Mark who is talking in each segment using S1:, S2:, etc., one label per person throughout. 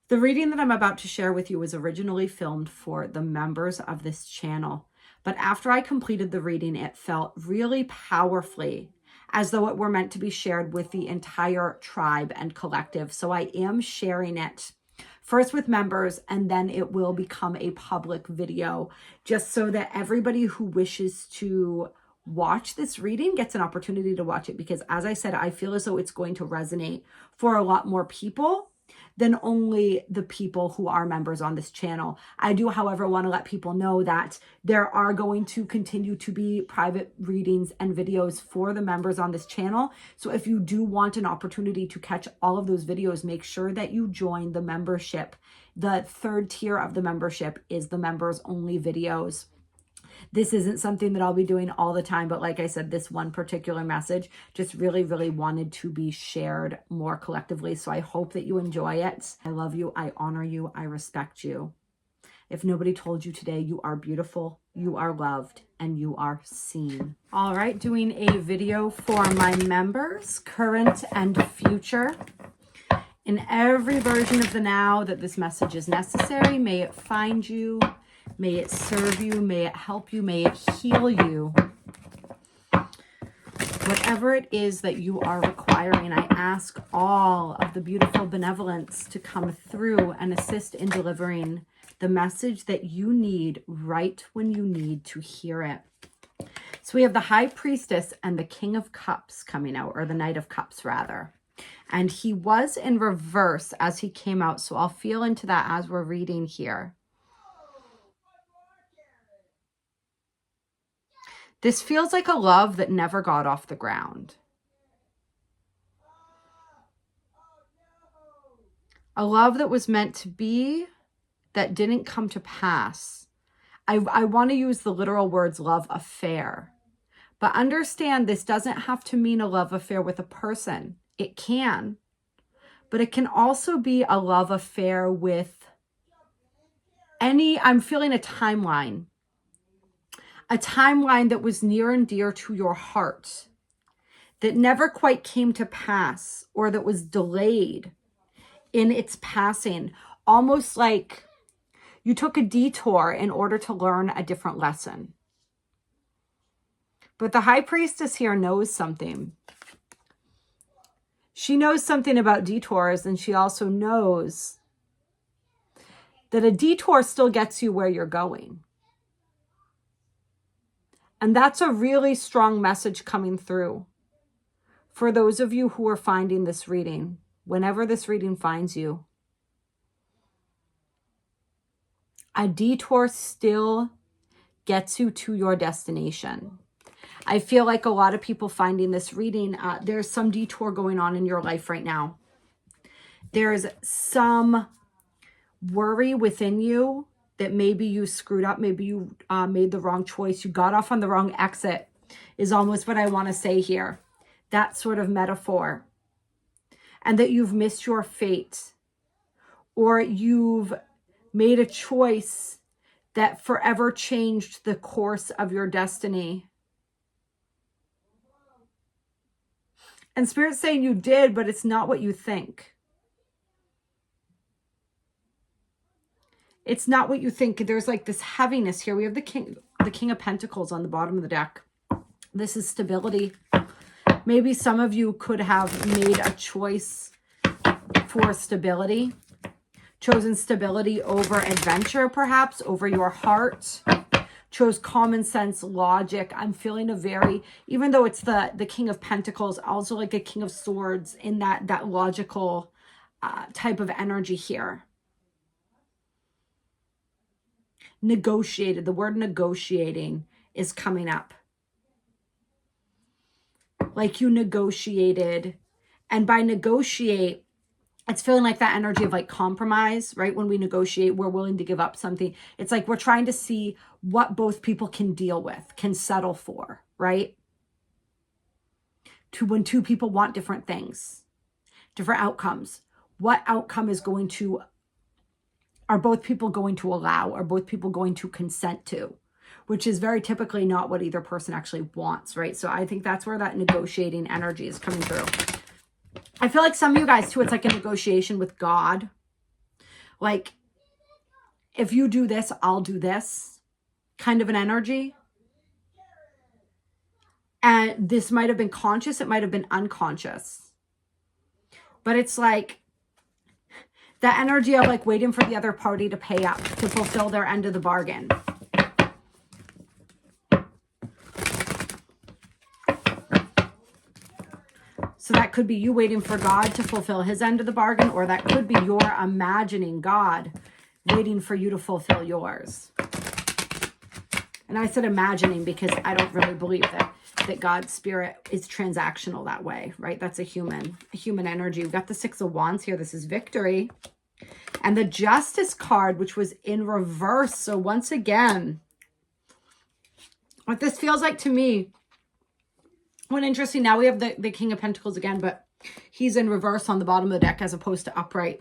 S1: The reading that I'm about to share with you was originally filmed for the members of this channel. But after I completed the reading, it felt really powerfully as though it were meant to be shared with the entire tribe and collective. So I am sharing it first with members, and then it will become a public video just so that everybody who wishes to watch this reading gets an opportunity to watch it. Because as I said, I feel as though it's going to resonate for a lot more people than only the people who are members on this channel. I do, however, want to let people know that there are going to continue to be private readings and videos for the members on this channel. So if you do want an opportunity to catch all of those videos, make sure that you join the membership. The third tier of the membership is the members only videos. This isn't something that I'll be doing all the time, but like I said, this one particular message just really, really wanted to be shared more collectively. So I hope that you enjoy it. I love you. I honor you. I respect you. If nobody told you today, you are beautiful, you are loved, and you are seen. All right, doing a video for my members, current and future. In every version of the now that this message is necessary, may it find you. May it serve you, may it help you, may it heal you. Whatever it is that you are requiring, I ask all of the beautiful benevolence to come through and assist in delivering the message that you need right when you need to hear it. So we have the High Priestess and the King of Cups coming out, or the Knight of Cups rather. And he was in reverse as he came out, so I'll feel into that as we're reading here. This feels like a love that never got off the ground. A love that was meant to be, that didn't come to pass. I want to use the literal words love affair. But understand, this doesn't have to mean a love affair with a person. It can. But it can also be a love affair with I'm feeling a timeline. A timeline that was near and dear to your heart, that never quite came to pass, or that was delayed in its passing. Almost like you took a detour in order to learn a different lesson. But the High Priestess here knows something. She knows something about detours, and she also knows that a detour still gets you where you're going. And that's a really strong message coming through for those of you who are finding this reading, whenever this reading finds you. A detour still gets you to your destination. I feel like a lot of people finding this reading, there's some detour going on in your life right now. There's some worry within you that maybe you screwed up, maybe you made the wrong choice, you got off on the wrong exit, is almost what I want to say here. That sort of metaphor. And that you've missed your fate, or you've made a choice that forever changed the course of your destiny. And Spirit's saying you did, but it's not what you think. It's not what you think. There's like this heaviness here. We have the King of Pentacles on the bottom of the deck. This is stability. Maybe some of you could have made a choice for stability. Chosen stability over adventure, perhaps, over your heart. Chose common sense, logic. I'm feeling a very, even though it's the King of Pentacles, also like a King of Swords in that logical type of energy here. Negotiated. The word negotiating is coming up. Like you negotiated. And by negotiate, it's feeling like that energy of like compromise, right? When we negotiate, we're willing to give up something. It's like we're trying to see what both people can deal with, can settle for, right? When two people want different things, different outcomes. What outcome is going to, are both people going to allow? Are both people going to consent to? Which is very typically not what either person actually wants, right? So I think that's where that negotiating energy is coming through. I feel like some of you guys too, it's like a negotiation with God. Like, if you do this, I'll do this kind of an energy. And this might have been conscious. It might have been unconscious. But it's like the energy of like waiting for the other party to pay up, to fulfill their end of the bargain. So that could be you waiting for God to fulfill his end of the bargain, or that could be you're imagining God waiting for you to fulfill yours. And I said imagining because I don't really believe that God's spirit is transactional that way, right? That's a human energy. We've got the Six of Wands here. This is victory. And the Justice card, which was in reverse. So once again, what this feels like to me, what interesting, now we have the King of Pentacles again, but he's in reverse on the bottom of the deck as opposed to upright.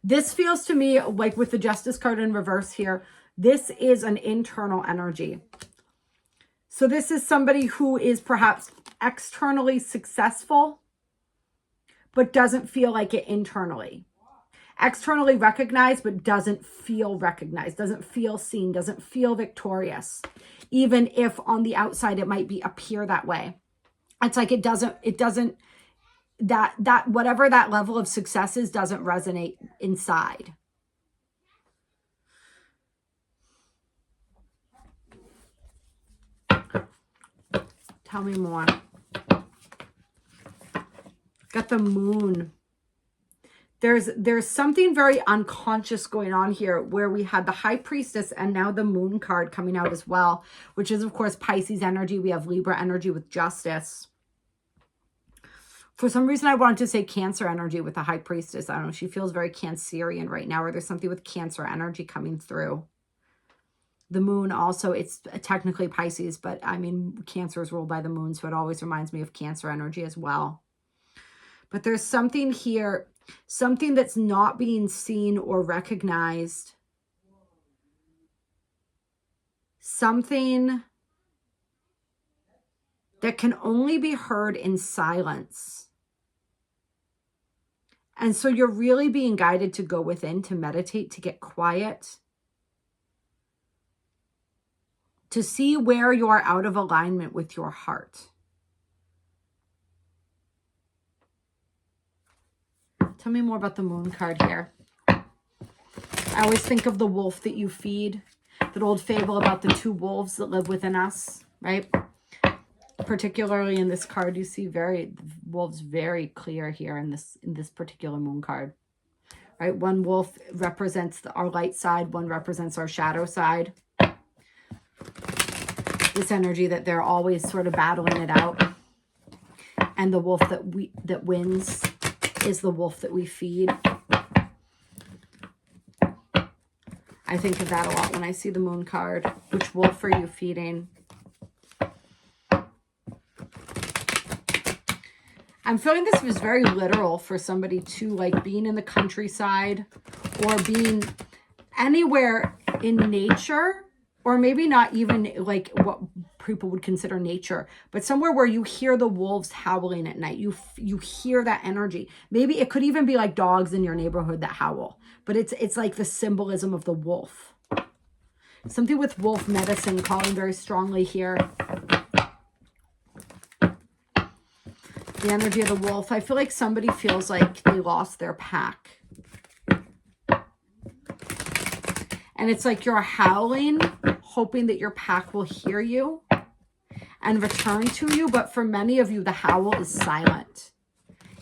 S1: This feels to me like with the Justice card in reverse here, this is an internal energy. So this is somebody who is perhaps externally successful, but doesn't feel like it internally. Externally recognized, but doesn't feel recognized, doesn't feel seen, doesn't feel victorious. Even if on the outside it might appear that way. It's like it doesn't, that whatever that level of success is doesn't resonate inside. Tell me more. Got the Moon. There's something very unconscious going on here where we had the High Priestess and now the Moon card coming out as well, which is, of course, Pisces energy. We have Libra energy with Justice. For some reason, I wanted to say Cancer energy with the High Priestess. I don't know. She feels very Cancerian right now, or there's something with Cancer energy coming through. The Moon also, it's technically Pisces, but I mean, Cancer is ruled by the Moon, so it always reminds me of Cancer energy as well. But there's something here, something that's not being seen or recognized. Something that can only be heard in silence. And so you're really being guided to go within, to meditate, to get quiet, to see where you are out of alignment with your heart. Tell me more about the Moon card here. I always think of the wolf that you feed, that old fable about the two wolves that live within us, right? Particularly in this card, you see wolves very clear here in this particular Moon card, right? One wolf represents our light side, one represents our shadow side. This energy that they're always sort of battling it out. And the wolf that wins is the wolf that we feed. I think of that a lot when I see the Moon card. Which wolf are you feeding? I'm feeling this was very literal for somebody to like being in the countryside or being anywhere in nature, or maybe not even like what people would consider nature, but somewhere where you hear the wolves howling at night. You hear that energy. Maybe it could even be like dogs in your neighborhood that howl, but it's like the symbolism of the wolf. Something with wolf medicine calling very strongly here. The energy of the wolf. I feel like somebody feels like they lost their pack. And it's like you're howling, hoping that your pack will hear you and return to you. But for many of you, the howl is silent.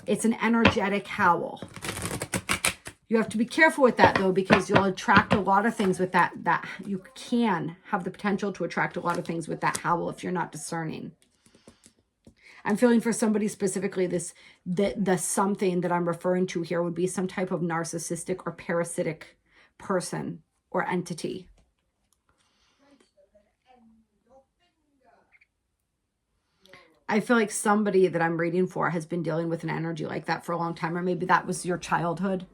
S1: It's an energetic howl. You have to be careful with that, though, because you'll attract a lot of things with that. You can have the potential to attract a lot of things with that howl if you're not discerning. I'm feeling for somebody specifically the something that I'm referring to here would be some type of narcissistic or parasitic person or entity. I feel like somebody that I'm reading for has been dealing with an energy like that for a long time, or maybe that was your childhood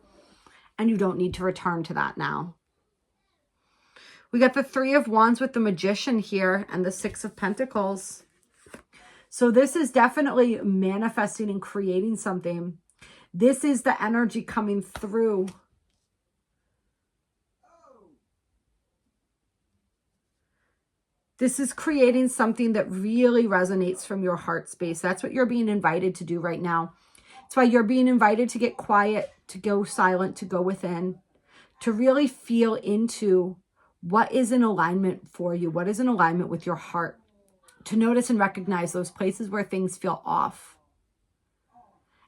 S1: and you don't need to return to that now. We got the Three of Wands with the Magician here and the Six of Pentacles. So this is definitely manifesting and creating something. This is the energy coming through This is creating something that really resonates from your heart space. That's what you're being invited to do right now. That's why you're being invited to get quiet, to go silent, to go within, to really feel into what is in alignment for you, what is in alignment with your heart, to notice and recognize those places where things feel off.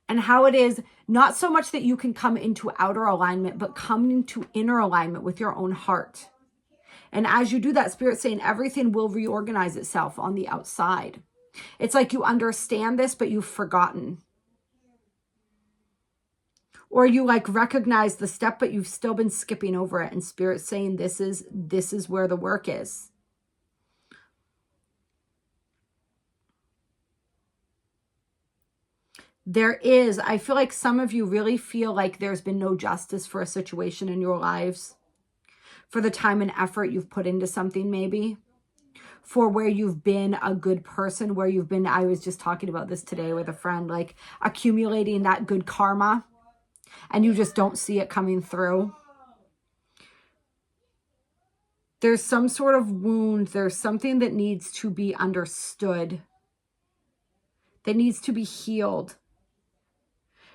S1: And how it is not so much that you can come into outer alignment, but come into inner alignment with your own heart. And as you do that, Spirit's saying everything will reorganize itself on the outside. It's like you understand this, but you've forgotten. Or you like recognize the step, but you've still been skipping over it. And Spirit's saying this is where the work is. I feel like some of you really feel like there's been no justice for a situation in your lives, for the time and effort you've put into something, maybe for where you've been a good person, where you've been, I was just talking about this today with a friend, like accumulating that good karma and you just don't see it coming through. There's some sort of wound. There's something that needs to be understood, that needs to be healed.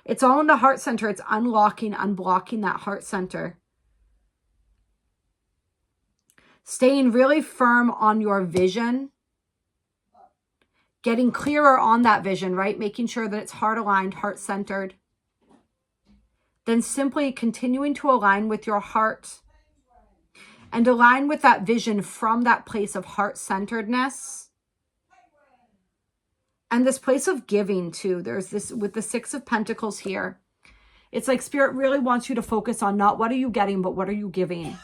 S1: It's all in the heart center. It's unlocking, unblocking that heart center. Staying really firm on your vision. Getting clearer on that vision, right? Making sure that it's heart aligned, heart centered. Then simply continuing to align with your heart. And align with that vision from that place of heart centeredness. And this place of giving too. There's this with the Six of Pentacles here. It's like Spirit really wants you to focus on not what are you getting, but what are you giving?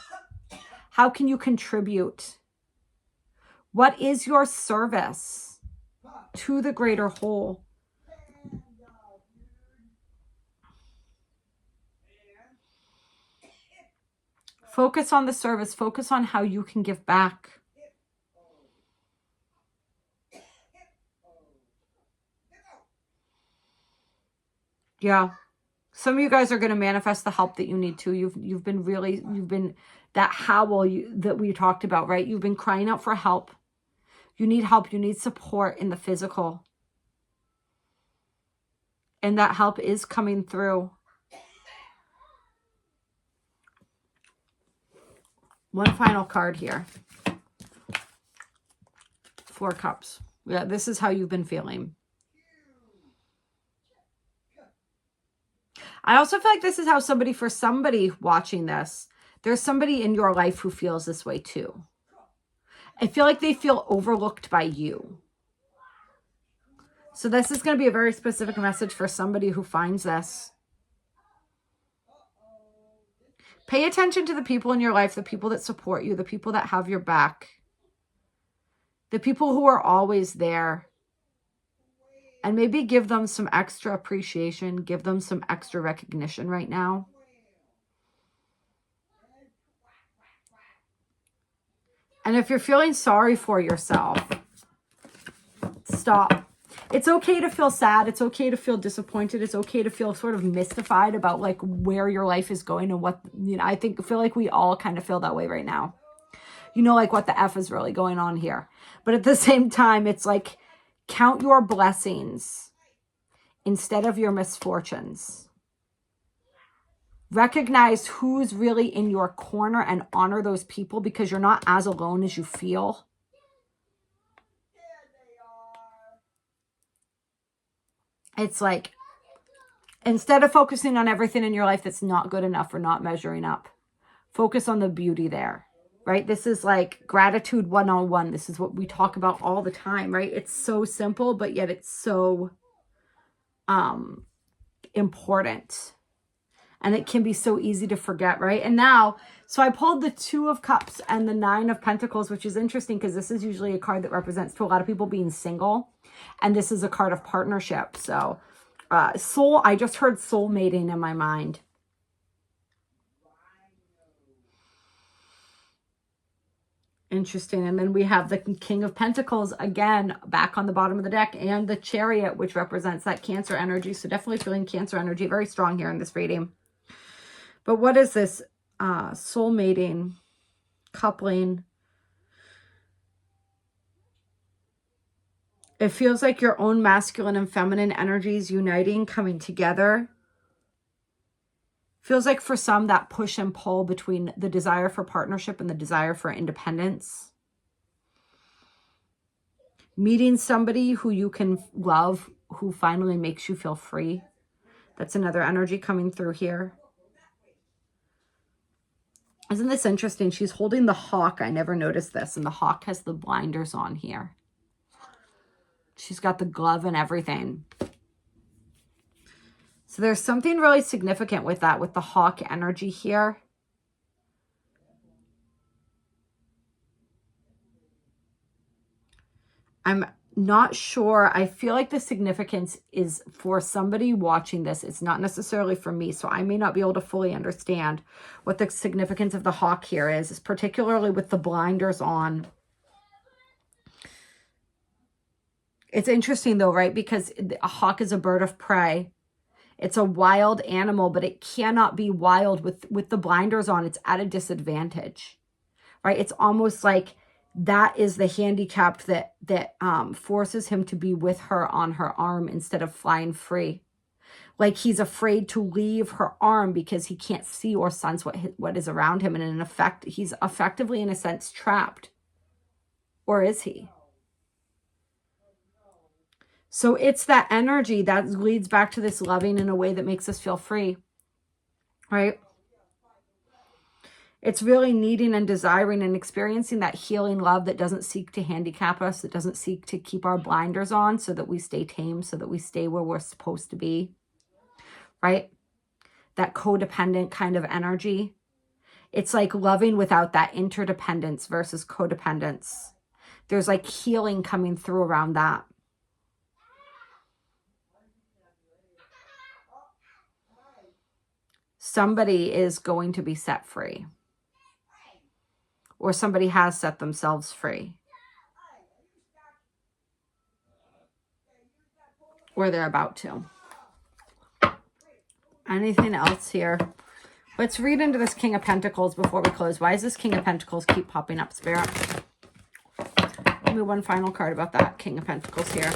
S1: How can you contribute? What is your service to the greater whole? Focus on the service. Focus on how you can give back. Yeah. Some of you guys are going to manifest the help that you need to. You've been that howl that we talked about, right? You've been crying out for help. You need help. You need support in the physical. And that help is coming through. One final card here. 4 Cups. Yeah, this is how you've been feeling. I also feel like this is how for somebody watching this, there's somebody in your life who feels this way too. I feel like they feel overlooked by you. So this is going to be a very specific message for somebody who finds this. Pay attention to the people in your life, the people that support you, the people that have your back, the people who are always there. And maybe give them some extra appreciation, give them some extra recognition right now. And if you're feeling sorry for yourself, stop. It's okay to feel sad. It's okay to feel disappointed. It's okay to feel sort of mystified about like where your life is going and what, I feel like we all kind of feel that way right now. Like what the F is really going on here. But at the same time, it's like, count your blessings instead of your misfortunes. Recognize who's really in your corner and honor those people because you're not as alone as you feel. It's like, instead of focusing on everything in your life that's not good enough or not measuring up, focus on the beauty there. Right? This is like gratitude 101. This is what we talk about all the time, right? It's so simple, but yet it's so important. And it can be so easy to forget, right? And now, so I pulled the 2 of Cups and the 9 of Pentacles, which is interesting because this is usually a card that represents to a lot of people being single. And this is a card of partnership. So I just heard soulmating in my mind. Interesting. And then we have the King of Pentacles again back on the bottom of the deck, and the Chariot, which represents that Cancer energy. So definitely feeling Cancer energy very strong here in this reading. But what is this? Soulmating, coupling. It feels like your own masculine and feminine energies uniting, coming together. Feels like for some that push and pull between the desire for partnership and the desire for independence. Meeting somebody who you can love, who finally makes you feel free. That's another energy coming through here. Isn't this interesting? She's holding the hawk. I never noticed this. And the hawk has the blinders on here. She's got the glove and everything. So there's something really significant with that, with the hawk energy here. I'm not sure. I feel like the significance is for somebody watching this. It's not necessarily for me, so I may not be able to fully understand what the significance of the hawk here is particularly with the blinders on. It's interesting though, right? Because a hawk is a bird of prey. It's a wild animal, but it cannot be wild with the blinders on. It's at a disadvantage, right? It's almost like that is the handicap that forces him to be with her on her arm instead of flying free. Like he's afraid to leave her arm because he can't see or sense what is around him. And in effect, he's effectively, in a sense, trapped. Or is he? So it's that energy that leads back to this loving in a way that makes us feel free, right? It's really needing and desiring and experiencing that healing love that doesn't seek to handicap us, that doesn't seek to keep our blinders on so that we stay tame, so that we stay where we're supposed to be, right? That codependent kind of energy. It's like loving without that interdependence versus codependence. There's like healing coming through around that. Somebody is going to be set free. Or somebody has set themselves free. Or they're about to. Anything else here? Let's read into this King of Pentacles before we close. Why does this King of Pentacles keep popping up, Spirit? Give me one final card about that King of Pentacles here.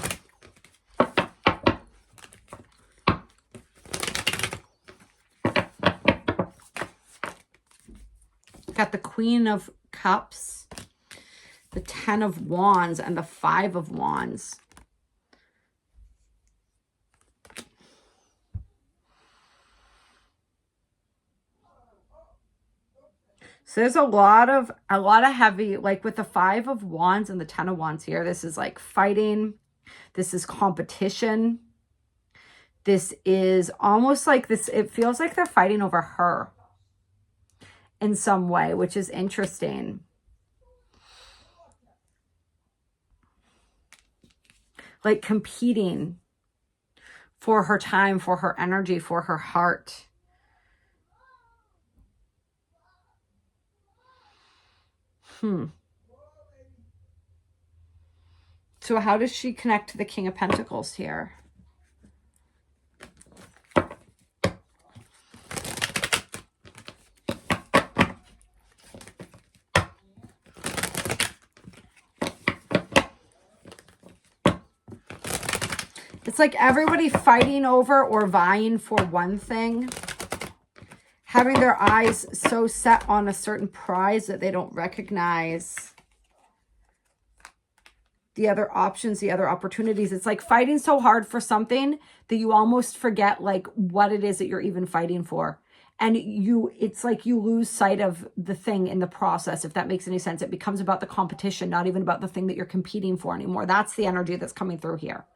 S1: Got the Queen of Cups, the 10 of Wands, and the 5 of Wands. So there's a lot of heavy, like with the 5 of Wands and the 10 of Wands here. This is like fighting. This is competition. This is almost like this. It feels like they're fighting over her in some way, which is interesting. Like competing for her time, for her energy, for her heart. So how does she connect to the King of Pentacles here? It's like everybody fighting over or vying for one thing, having their eyes so set on a certain prize that they don't recognize the other options, the other opportunities. It's like fighting so hard for something that you almost forget like what it is that you're even fighting for. And it's like you lose sight of the thing in the process, if that makes any sense. It becomes about the competition, not even about the thing that you're competing for anymore. That's the energy that's coming through here.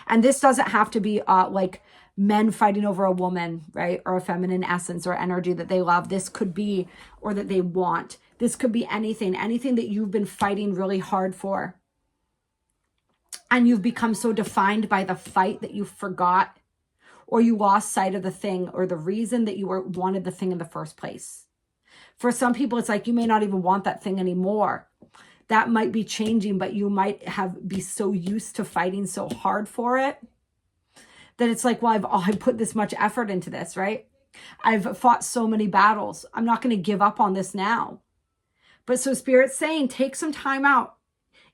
S1: And this doesn't have to be like men fighting over a woman, right? Or a feminine essence or energy that they love. This could be, or that they want. This could be anything that you've been fighting really hard for. And you've become so defined by the fight that you forgot, or you lost sight of the thing or the reason that you wanted the thing in the first place. For some people, it's like you may not even want that thing anymore. That might be changing, but you might be so used to fighting so hard for it that it's like, well, I've put this much effort into this, right? I've fought so many battles. I'm not going to give up on this now. But so Spirit's saying, take some time out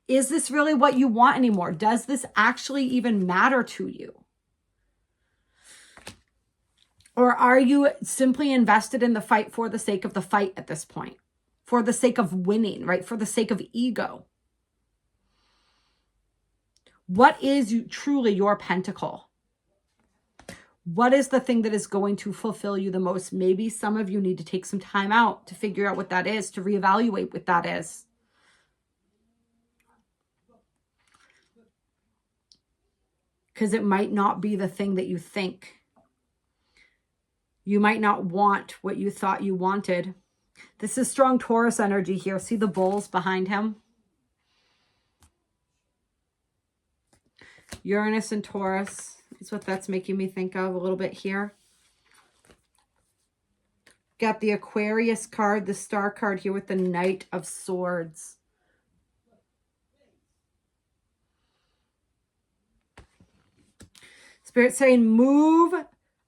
S1: Is this really what you want anymore? Does this actually even matter to you? Or are you simply invested in the fight for the sake of the fight at this point? For the sake of winning, right? For the sake of ego. What is truly your pentacle? What is the thing that is going to fulfill you the most? Maybe some of you need to take some time out to figure out what that is, to reevaluate what that is. Because it might not be the thing that you think. You might not want what you thought you wanted. This is strong Taurus energy here. See the bulls behind him? Uranus and Taurus is what that's making me think of a little bit here. Got the Aquarius card, the star card here with the Knight of Swords. Spirit saying move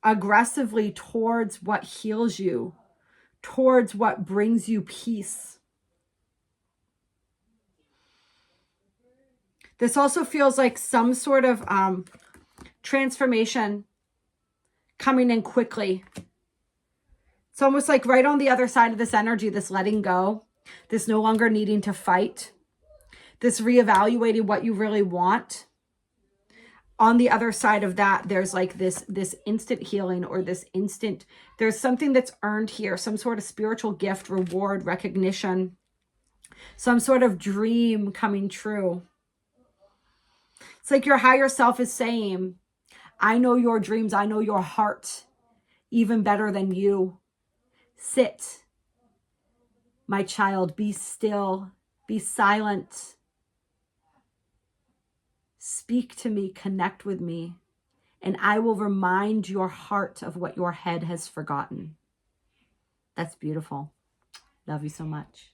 S1: aggressively towards what heals you, towards what brings you peace. This also feels like some sort of transformation coming in quickly. It's almost like right on the other side of this energy, this letting go, this no longer needing to fight, this reevaluating what you really want. On the other side of that, there's like this instant healing, or this instant, there's something that's earned here, some sort of spiritual gift, reward, recognition, some sort of dream coming true. It's like your higher self is saying, I know your dreams, I know your heart even better than you. Sit, my child, be still, be silent. Speak to me, connect with me, and I will remind your heart of what your head has forgotten. That's beautiful. Love you so much.